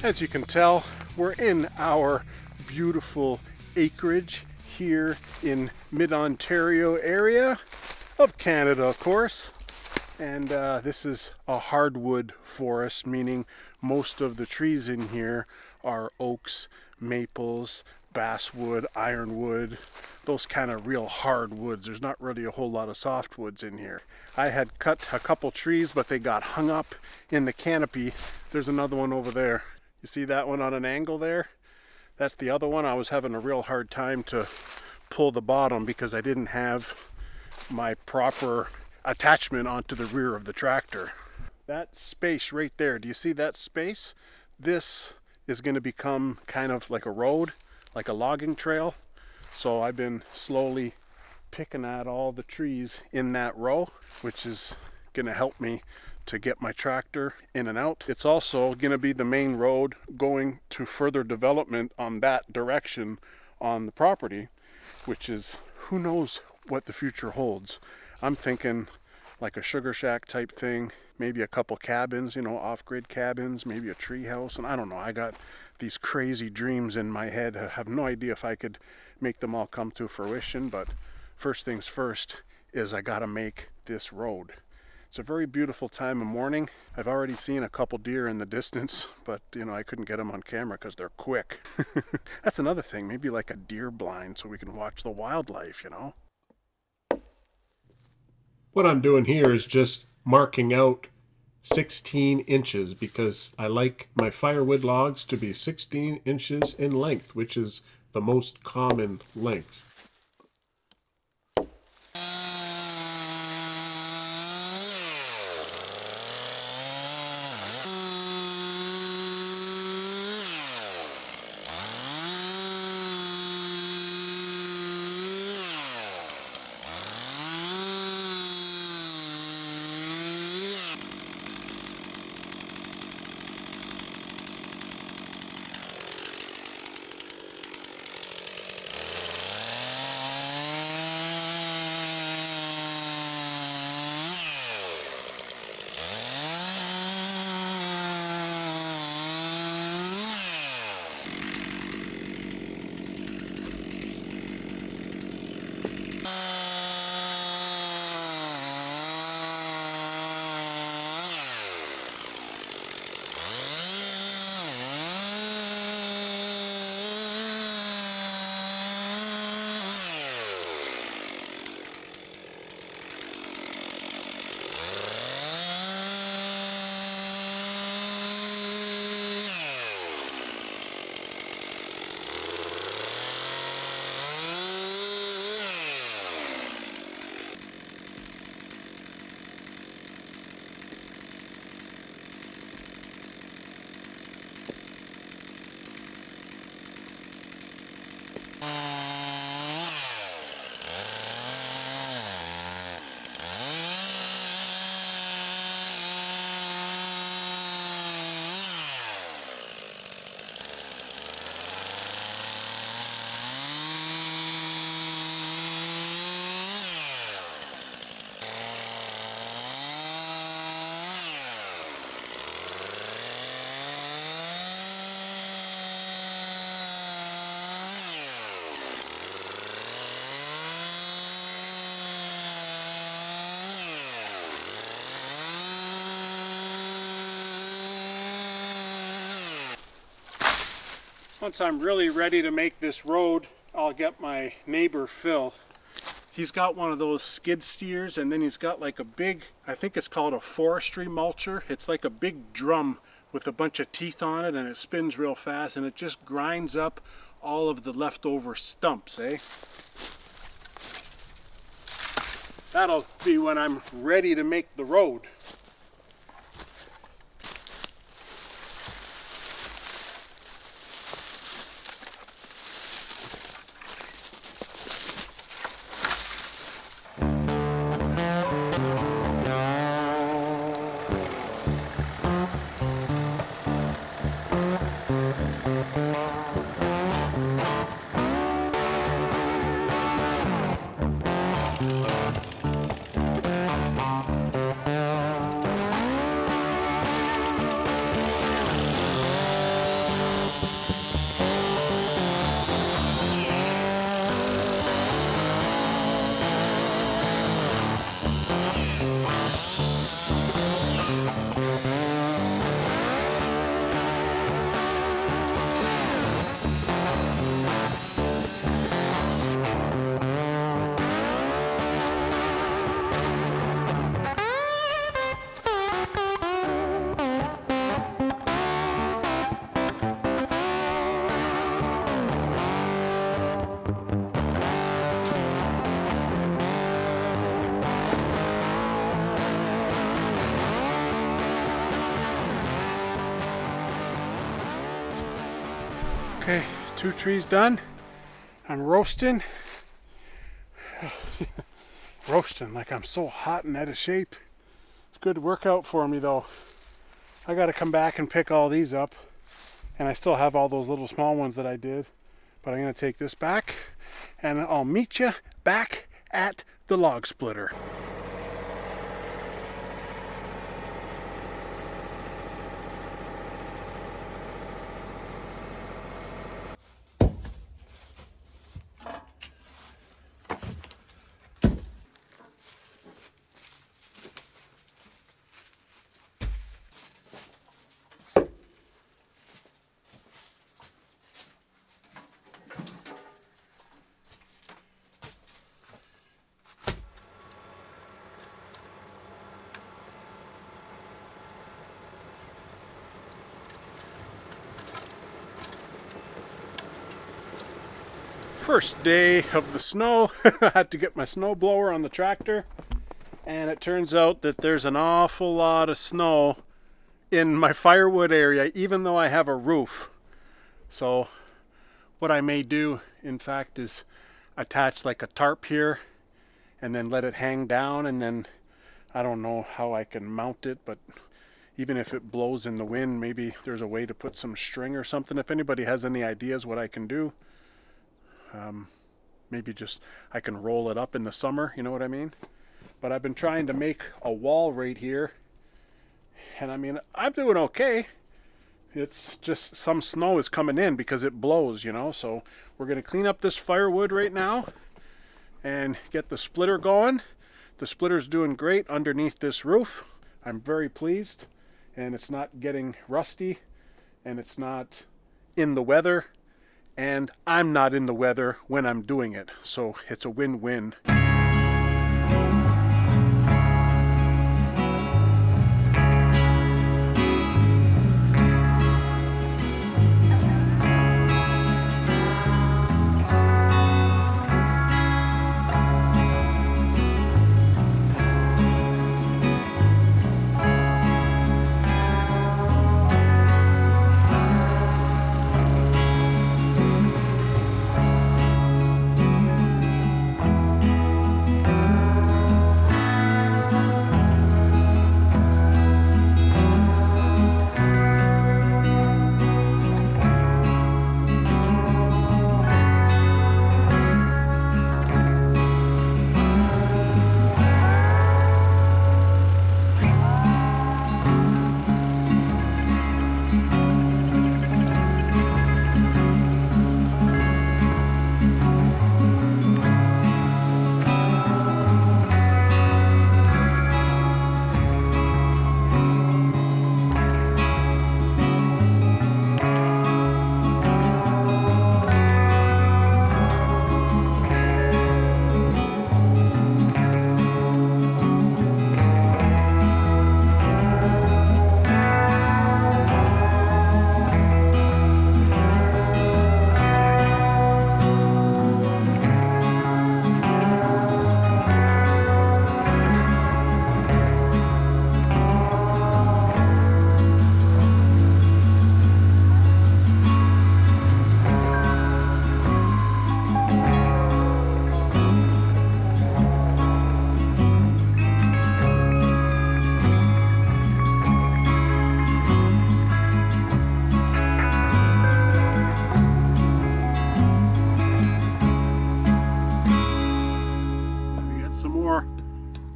As you can tell, we're in our beautiful acreage here in mid-Ontario area of Canada, of course. And this is a hardwood forest, meaning most of the trees in here are oaks, maples, basswood, ironwood, those kind of real hard woods. There's not really a whole lot of softwoods in here. I had cut a couple trees, but they got hung up in the canopy. There's another one over there. You see that one on an angle there? That's the other one. I was having a real hard time to pull the bottom because I didn't have my proper attachment onto the rear of the tractor. That space right there, do you see that space? This is going to become kind of like a road, like a logging trail. So I've been slowly picking at all the trees in that row, which is going to help me to get my tractor in and out. It's also going to be the main road going to further development on that direction on the property, which is, who knows what the future holds. I'm thinking like a sugar shack type thing, maybe a couple cabins, you know, off-grid cabins, maybe a tree house, and I don't know. I got these crazy dreams in my head. I have no idea if I could make them all come to fruition, but first things first is I gotta make this road. It's a very beautiful time of morning. I've already seen a couple deer in the distance, but you know, I couldn't get them on camera because they're quick. That's another thing, maybe like a deer blind so we can watch the wildlife, you know? What I'm doing here is just marking out 16 inches because I like my firewood logs to be 16 inches in length, which is the most common length. Once I'm really ready to make this road, I'll get my neighbor Phil. He's got one of those skid steers, and then he's got like a big, I think it's called a forestry mulcher. It's like a big drum with a bunch of teeth on it, and it spins real fast, and it just grinds up all of the leftover stumps, eh? That'll be when I'm ready to make the road. Okay, 2 trees done. I'm roasting. Roasting like I'm so hot and out of shape. It's a good workout for me though. I gotta come back and pick all these up. And I still have all those little small ones that I did. But I'm gonna take this back and I'll meet you back at the log splitter. First day of the snow. I had to get my snow blower on the tractor, and it turns out that there's an awful lot of snow in my firewood area, even though I have a roof. So what I may do, in fact, is attach like a tarp here and then let it hang down, and then I don't know how I can mount it, but even if it blows in the wind, maybe there's a way to put some string or something. If anybody has any ideas what I can do, maybe just I can roll it up in the summer, you know what I mean? But I've been trying to make a wall right here, and I mean, I'm doing okay. It's just some snow is coming in because it blows, you know. So we're going to clean up this firewood right now and get the splitter going. The splitter's doing great underneath this roof. I'm very pleased, and it's not getting rusty, and it's not in the weather, and I'm not in the weather when I'm doing it. So it's a win-win.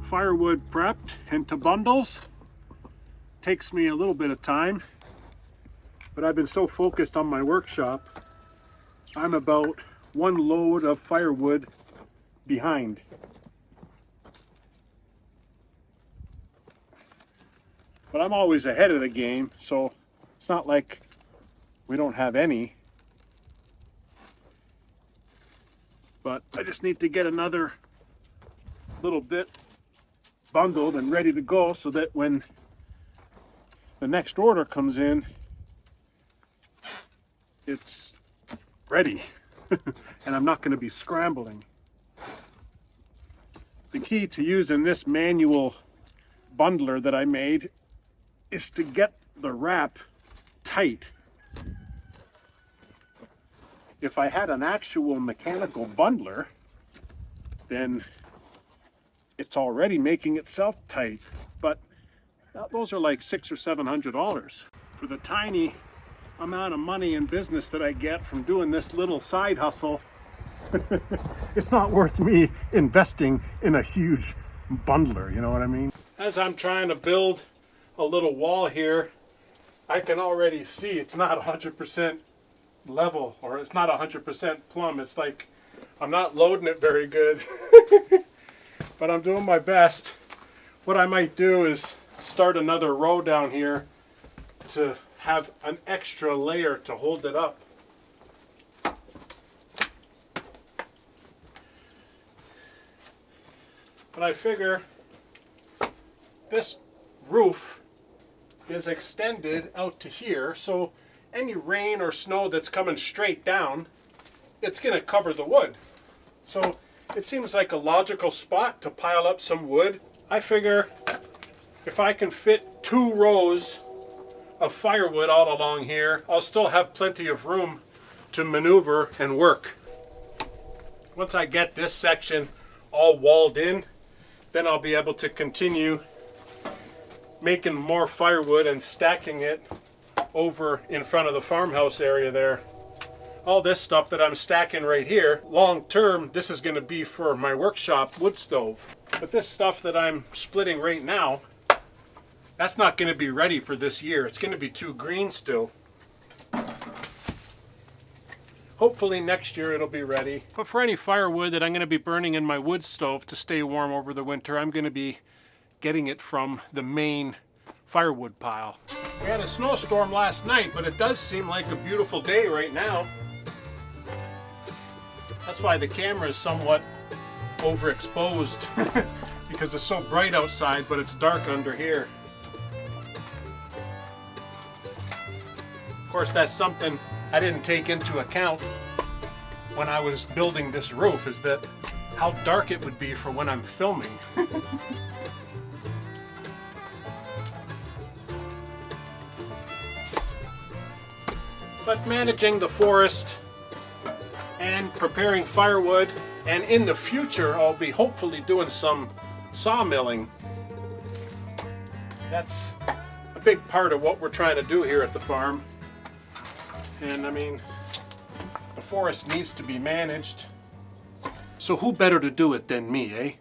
Firewood prepped into bundles. Takes me a little bit of time, but I've been so focused on my workshop, I'm about 1 load of firewood behind. But I'm always ahead of the game, so it's not like we don't have any. But I just need to get another little bit bundled and ready to go so that when the next order comes in, it's ready and I'm not going to be scrambling. The key to using this manual bundler that I made is to get the wrap tight. If I had an actual mechanical bundler, then it's already making itself tight. But those are like $600 or $700. For the tiny amount of money and business that I get from doing this little side hustle, it's not worth me investing in a huge bundler, you know what I mean? As I'm trying to build a little wall here, I can already see it's not 100% level, or it's not 100% plumb. It's like I'm not loading it very good. But I'm doing my best. What I might do is start another row down here to have an extra layer to hold it up. But I figure this roof is extended out to here, so any rain or snow that's coming straight down, it's going to cover the wood. So it seems like a logical spot to pile up some wood. I figure if I can fit 2 rows of firewood all along here, I'll still have plenty of room to maneuver and work. Once I get this section all walled in, then I'll be able to continue making more firewood and stacking it over in front of the farmhouse area there. All this stuff that I'm stacking right here, long term, this is going to be for my workshop wood stove. But this stuff that I'm splitting right now, that's not going to be ready for this year. It's going to be too green still. Hopefully next year it'll be ready. But for any firewood that I'm going to be burning in my wood stove to stay warm over the winter, I'm going to be getting it from the main firewood pile. We had a snowstorm last night, but it does seem like a beautiful day right now. That's why the camera is somewhat overexposed because it's so bright outside, but it's dark under here. Of course, that's something I didn't take into account when I was building this roof, is that how dark it would be for when I'm filming. But managing the forest and preparing firewood, and in the future I'll be hopefully doing some sawmilling. That's a big part of what we're trying to do here at the farm. And I mean, the forest needs to be managed. So who better to do it than me, eh?